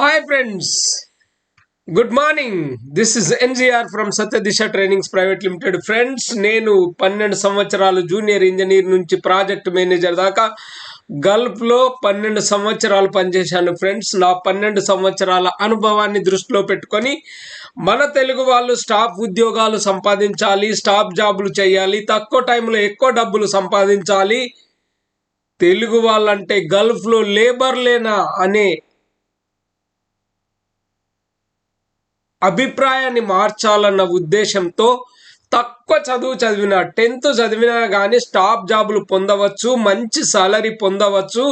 Hi friends, good morning. This is NGR from Satyadisha Trainings Private Limited. Friends, నేను 12 సంవత్సరాలు junior engineer నుంచి project manager దాకా గల్ఫ్లో 12 సంవత్సరాలు పనిచేశాను. ఫ్రెండ్స్, నా 12 సంవత్సరాల అనుభవాన్ని దృష్టిలో పెట్టుకొని మన తెలుగు వాళ్ళు స్టాఫ్ ఉద్యోగాలు సంపాదించాలి, స్టాఫ్ జాబులు చేయాలి, తక్కువ టైంలో ఎక్కువ డబ్బులు సంపాదించాలి, తెలుగు వాళ్ళంటే గల్ఫ్లో లేబర్ లేనా అనే అభిప్రాయాన్ని మార్చాలన్న ఉద్దేశంతో తక్కువ చదివిన 10th చదివినా కానీ స్టాఫ్ జాబులు పొందవచ్చు, మంచి సాలరీ పొందవచ్చు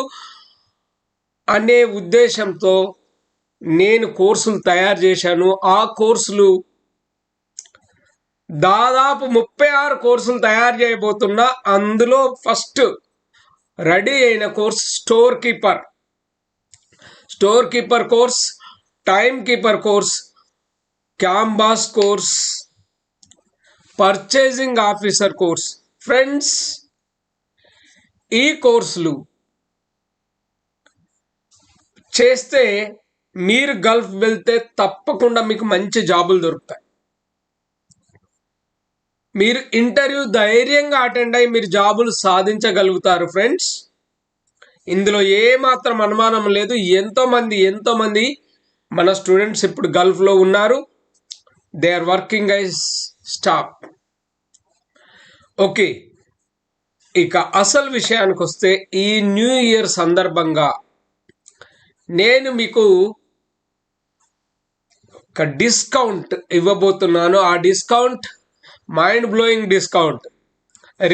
అనే ఉద్దేశంతో నేను కోర్సులు తయారు చేశాను. ఆ కోర్సులు దాదాపు 36 కోర్సులు తయారు చేయబోతున్నా. అందులో ఫస్ట్ రెడీ అయిన course store keeper course, time keeper course, campus course, purchasing officer course. Friends, ఈ కోర్సులు చేస్తే మీరు గల్ఫ్ వెళ్తే తప్పకుండా మీకు మంచి జాబులు దొరుకుతాయి. మీరు ఇంటర్వ్యూ ధైర్యంగా అటెండ్ అయ్యి మీరు జాబులు సాధించగలుగుతారు. ఫ్రెండ్స్, ఇందులో ఏమాత్రం అనుమానం లేదు. ఎంతోమంది మన స్టూడెంట్స్ ఇప్పుడు గల్ఫ్లో ఉన్నారు. They are working as staff. Okay, ఇక అసలు విషయానికి వస్తే ఈ న్యూ ఇయర్ సందర్భంగా నేను మీకు ఒక డిస్కౌంట్ ఇవ్వబోతున్నాను. ఆ discount mind blowing discount,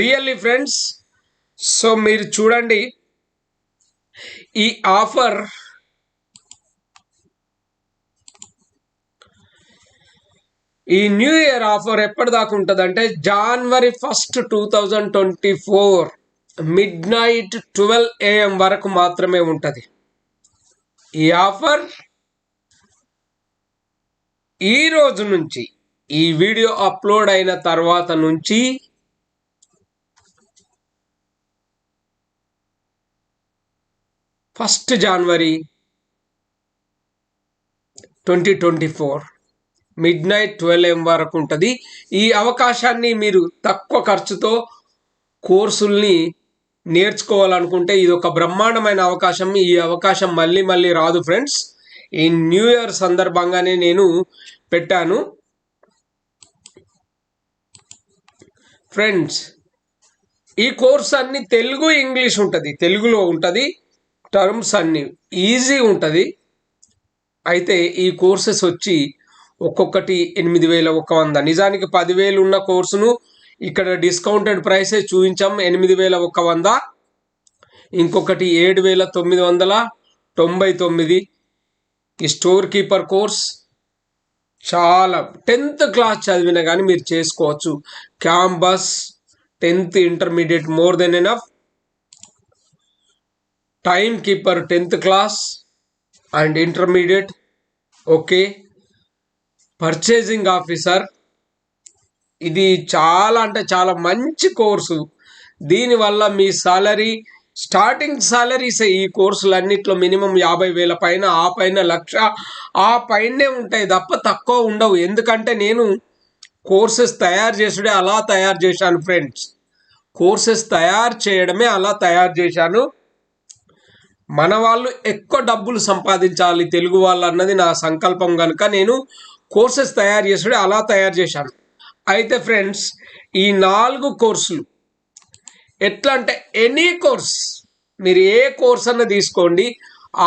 really friends. So మీరు చూడండి, ఈ ఆఫర్ ఈ న్యూ ఇయర్ ఆఫర్ ఎప్పటిదాకా ఉంటుంది అంటే January 1st, 2024 midnight 12 AM వరకు మాత్రమే ఉంటుంది. ఈ ఆఫర్ ఈ రోజు నుంచి, ఈ వీడియో అప్లోడ్ అయిన తర్వాత నుంచి 1st January 2024 midnight 12 AM వరకు ఉంటుంది. ఈ అవకాశాన్ని మీరు తక్కువ ఖర్చుతో కోర్సుల్ని నేర్చుకోవాలనుకుంటే ఇది ఒక బ్రహ్మాండమైన అవకాశం. ఈ అవకాశం మళ్ళీ రాదు ఫ్రెండ్స్. ఈ న్యూ ఇయర్ సందర్భంగానే నేను పెట్టాను. ఫ్రెండ్స్, ఈ కోర్స్ అన్ని తెలుగు ఇంగ్లీష్ ఉంటుంది, తెలుగులో ఉంటుంది. టర్మ్స్ అన్ని ఈజీ ఉంటుంది. అయితే ఈ కోర్సెస్ వచ్చి ఒక్కొక్కటి 8,100. నిజానికి 10,000 ఉన్న కోర్సును ఇక్కడ డిస్కౌంటెడ్ ప్రైసే చూపించాం, 8,100. ఇంకొకటి 7,999. ఈ స్టోర్ కీపర్ కోర్స్ చాలా 10th క్లాస్ చదివినా కానీ మీరు చేసుకోవచ్చు. Campus 10th intermediate more than enough. Time keeper 10th class and intermediate. Okay, purchasing officer, ఇది చాలా అంటే చాలా మంచి కోర్సు. దీనివల్ల మీ సాలరీ, స్టార్టింగ్ సాలరీస్ ఈ కోర్సులన్నిట్లో మినిమం 50,000 పైన, ఆ పైన 1,00,000, ఆ పైనే ఉంటాయి తప్ప తక్కువ ఉండవు. ఎందుకంటే నేను కోర్సెస్ తయారు చేసుడే అలా తయారు చేశాను ఫ్రెండ్స్. కోర్సెస్ తయారు చేయడమే అలా తయారు చేశాను. మన వాళ్ళు ఎక్కువ డబ్బులు సంపాదించాలి తెలుగు వాళ్ళు అన్నది నా సంకల్పం కనుక నేను కోర్సెస్ తయారు చేసుడే అలా తయారు చేశాను. అయితే ఫ్రెండ్స్, ఈ 4 కోర్సులు ఎట్లా అంటే ఎనీ కోర్స్, మీరు ఏ కోర్స్ అన్న తీసుకోండి,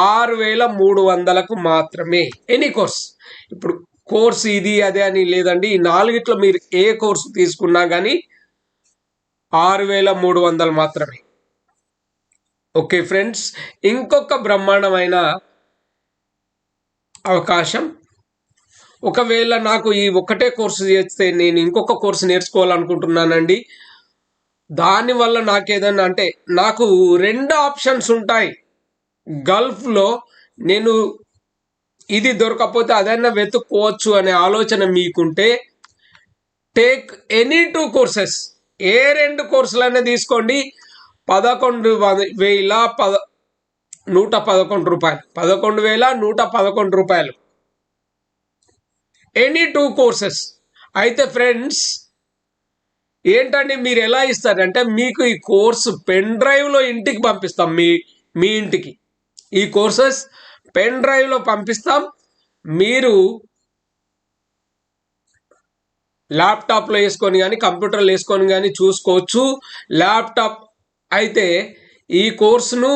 6,300కు మాత్రమే. Any course. ఇప్పుడు కోర్స్ ఇది అదే అని లేదండి. ఈ 4ట్లో మీరు ఏ కోర్సు తీసుకున్నా కానీ 6,300 మాత్రమే. ఓకే ఫ్రెండ్స్, ఇంకొక బ్రహ్మాండమైన అవకాశం. ఒకవేళ నాకు ఈ ఒక్కటే కోర్సు చేస్తే నేను ఇంకొక కోర్సు నేర్చుకోవాలనుకుంటున్నానండి. దానివల్ల నాకేదన్నా అంటే నాకు 2 ఆప్షన్స్ ఉంటాయి. గల్ఫ్లో నేను ఇది దొరకకపోతే అదైనా వెతుక్కోవచ్చు అనే ఆలోచన మీకుంటే టేక్ ఎనీ 2 కోర్సెస్. ఏ 2 కోర్సులైనా తీసుకోండి. 11,000 రూపాయలు, 11,111 రూపాయలు. Any 2 courses. అయితే ఫ్రెండ్స్ ఏంటండి మీరు ఎలా ఇస్తారంటే, మీకు ఈ కోర్సు పెన్ డ్రైవ్లో ఇంటికి పంపిస్తాం. మీ ఇంటికి ఈ కోర్సెస్ పెన్ డ్రైవ్లో పంపిస్తాం. మీరు ల్యాప్టాప్లో వేసుకొని కానీ కంప్యూటర్లో వేసుకొని కానీ చూసుకోవచ్చు. ల్యాప్టాప్ అయితే ఈ కోర్సును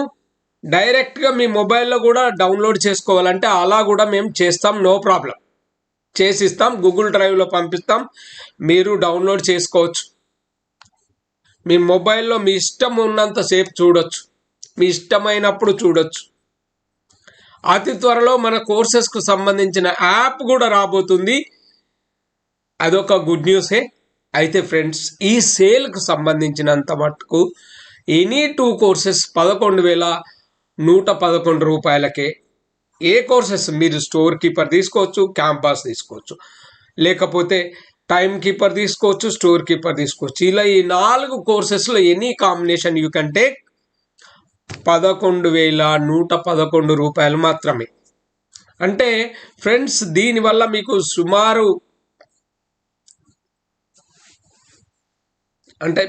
డైరెక్ట్గా మీ మొబైల్లో కూడా డౌన్లోడ్ చేసుకోవాలంటే అలా కూడా మేము చేస్తాం, నో ప్రాబ్లం, చేసిస్తాం. గూగుల్ డ్రైవ్లో పంపిస్తాం, మీరు డౌన్లోడ్ చేసుకోవచ్చు. మీ మొబైల్లో మీ ఇష్టం ఉన్నంతసేపు చూడొచ్చు, మీ ఇష్టమైనప్పుడు చూడొచ్చు. అతి త్వరలో మన కోర్సెస్కు సంబంధించిన యాప్ కూడా రాబోతుంది, అదొక గుడ్ న్యూసే. అయితే ఫ్రెండ్స్ ఈ సేల్కు సంబంధించినంత మటుకు ఎనీ 2 కోర్సెస్ 11,111 రూపాయలకే. ఏ కోర్సెస్ మీరు స్టోర్ కీపర్ తీసుకోవచ్చు, క్యాంపస్ తీసుకోవచ్చు, లేకపోతే టైం కీపర్ తీసుకోవచ్చు, స్టోర్ కీపర్ తీసుకోవచ్చు. ఇలా ఈ 4 కోర్సెస్లో any combination you can take 11,111 రూపాయలు మాత్రమే. అంటే ఫ్రెండ్స్ దీనివల్ల మీకు సుమారు అంటే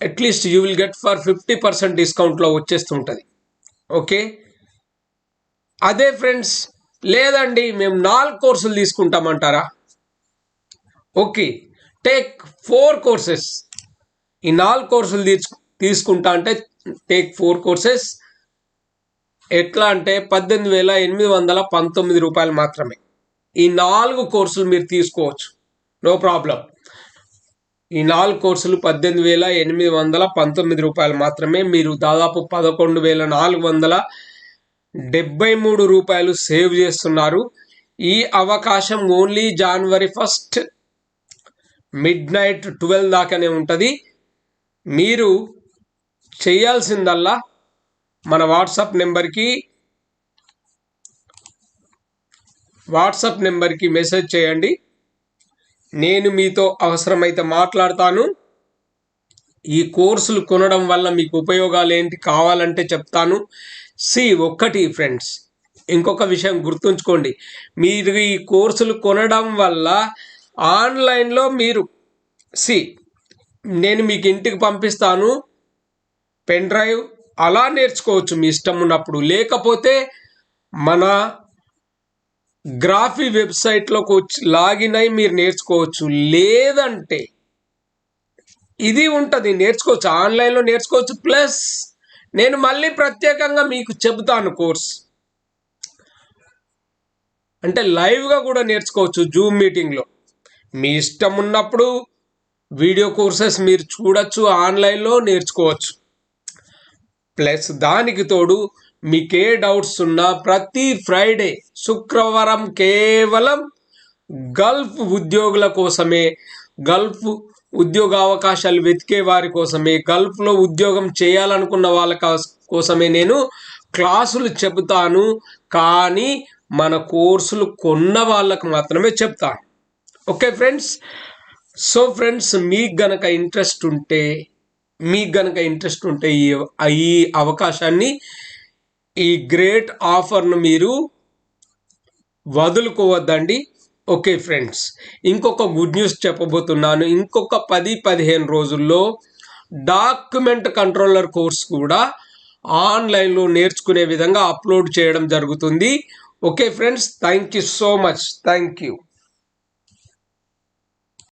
at least you will get for 50% డిస్కౌంట్లో వచ్చేస్తుంటుంది. ఓకే, అదే ఫ్రెండ్స్ లేదండి మేము 4 కోర్సులు తీసుకుంటామంటారా? Okay, take 4 courses. ఈ 4 కోర్సులు తీసుకుంటా అంటే టేక్ 4 కోర్సెస్. ఎట్లా అంటే 18,819 రూపాయలు మాత్రమే. ఈ 4 కోర్సులు మీరు తీసుకోవచ్చు, నో ప్రాబ్లం. ఈ 4 కోర్సులు 18,819 రూపాయలు మాత్రమే. మీరు దాదాపు 11,473 రూపాయలు సేవ్ చేస్తున్నారు. ఈ అవకాశం ఓన్లీ January 1 midnight 12 దాకానే ఉంటుంది. మీరు చేయాల్సిందల్లా మన వాట్సాప్ నెంబర్కి మెసేజ్ చేయండి. నేను మీతో అవసరమైతే మాట్లాడతాను. ఈ కోర్సులు కొనడం వల్ల మీకు ఉపయోగాలు ఏంటి కావాలంటే చెప్తాను. ఒక్కటి ఫ్రెండ్స్, ఇంకొక విషయం గుర్తుంచుకోండి. మీరు ఈ కోర్సులు కొనడం వల్ల ఆన్లైన్లో మీరు నేను మీకు ఇంటికి పంపిస్తాను పెన్ డ్రైవ్, అలా నేర్చుకోవచ్చు మీ ఇష్టం ఉన్నప్పుడు. లేకపోతే మన గ్రాఫీ వెబ్సైట్లోకి వచ్చి లాగిన్ అయి మీరు నేర్చుకోవచ్చు. లేదంటే ఇది ఉంటుంది, నేర్చుకోవచ్చు, ఆన్లైన్లో నేర్చుకోవచ్చు. ప్లస్ నేను మళ్ళీ ప్రత్యేకంగా మీకు చెబుతాను కోర్స్ అంటే లైవ్గా కూడా నేర్చుకోవచ్చు జూమ్ మీటింగ్లో. మీ ఇష్టం ఉన్నప్పుడు వీడియో కోర్సెస్ మీరు చూడొచ్చు, ఆన్లైన్లో నేర్చుకోవచ్చు. ప్లస్ దానికి తోడు మీకే డౌట్స్ ఉన్నా ప్రతి ఫ్రైడే, శుక్రవారం కేవలం గల్ఫ్ ఉద్యోగుల కోసమే, గల్ఫ్ ఉద్యోగ అవకాశాలు వెతికే వారి కోసమే, గల్ఫ్లో ఉద్యోగం చేయాలనుకున్న వాళ్ళ కోసమే నేను క్లాసులు చెబుతాను. కానీ మన కోర్సులు కొన్న వాళ్ళకు మాత్రమే చెప్తాను. ఓకే ఫ్రెండ్స్, సో ఫ్రెండ్స్ మీకు గనక ఇంట్రెస్ట్ ఉంటే ఈ అవకాశాన్ని, ఈ గ్రేట్ ఆఫర్ను మీరు వదులుకోవద్దండి. ఓకే ఫ్రెండ్స్, ఇంకొక గుడ్ న్యూస్ చెప్పబోతున్నాను. ఇంకొక 10-15 రోజుల్లో డాక్యుమెంట్ కంట్రోలర్ కోర్స్ కూడా ఆన్లైన్లో నేర్చుకునే విధంగా అప్లోడ్ చేయడం జరుగుతుంది. Okay friends, thank you so much. Thank you.